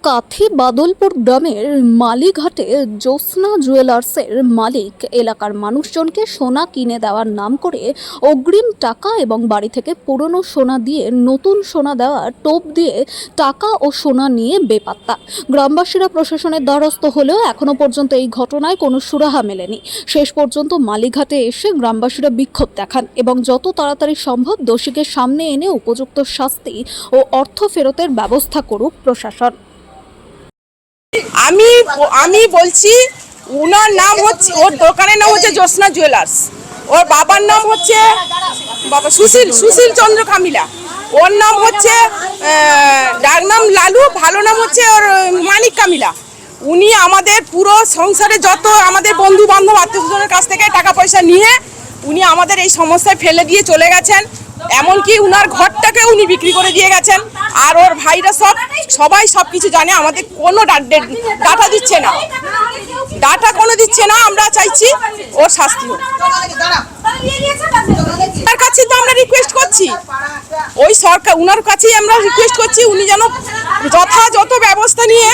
কাথি বাদলপুর গ্রামের মালিঘাটে জ্যোৎস্না জুয়েলার্সের মালিক এলাকার মানুষজনকে সোনা কিনে দেওয়ার নাম করে অগ্রিম টাকা এবং বাড়ি থেকে পুরনো সোনা দিয়ে নতুন সোনা দেওয়ার টোপ দিয়ে টাকা ও সোনা নিয়ে বেপাত্তা। গ্রামবাসীরা প্রশাসনের দ্বারস্থ হলেও এখনো পর্যন্ত এই ঘটনায় কোনো সুরাহা মেলেনি। শেষ পর্যন্ত মালিঘাটে এসে গ্রামবাসীরা বিক্ষোভ দেখান এবং যত তাড়াতাড়ি সম্ভব দোষীকে সামনে এনে উপযুক্ত শাস্তি ও অর্থ ফেরতের ব্যবস্থা করুক প্রশাসন। আমি বলছি ওনার নাম হচ্ছে, ওর দোকানের নাম হচ্ছে জ্যোৎস্না জুয়েলার্স। ওর বাবার নাম হচ্ছে সুশীল চন্দ্র কামিলা। ওর নাম হচ্ছে ডাক নাম লালু, ভালো নাম হচ্ছে ওর মানিক কামিলা। উনি আমাদের পুরো সংসারে যত আমাদের বন্ধু বান্ধব আত্মীয়স্বজনের কাছ থেকে টাকা পয়সা নিয়ে উনি আমাদের এই সমস্যায় ফেলে দিয়ে চলে গেছেন। এমনকি উনার ঘরটাকে উনি বিক্রি করে দিয়ে গেছেন। আর ওর ভাইরা সবাই সব কিছু জানে, আমাদের কোনো ডাটা দিচ্ছে না, আমরা চাইছি ওর শাস্তি হোক। তার কাছে তো আমরা রিকোয়েস্ট করছি, ওই সরকার উনার কাছেই আমরা রিকোয়েস্ট করছি, উনি যেন যথাযথ ব্যবস্থা নিয়ে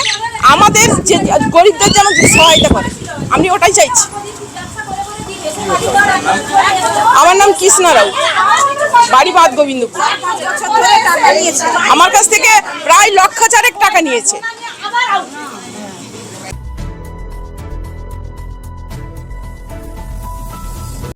আমাদের যে গরিবদের যেন সহায়তা করে, আমি ওটাই চাইছি। আমার নাম কৃষ্ণা রাও, বাড়ি বাদ গোবিন্দপুর। আমার কাছ থেকে প্রায় 1,00,000 টাকা নিয়েছে।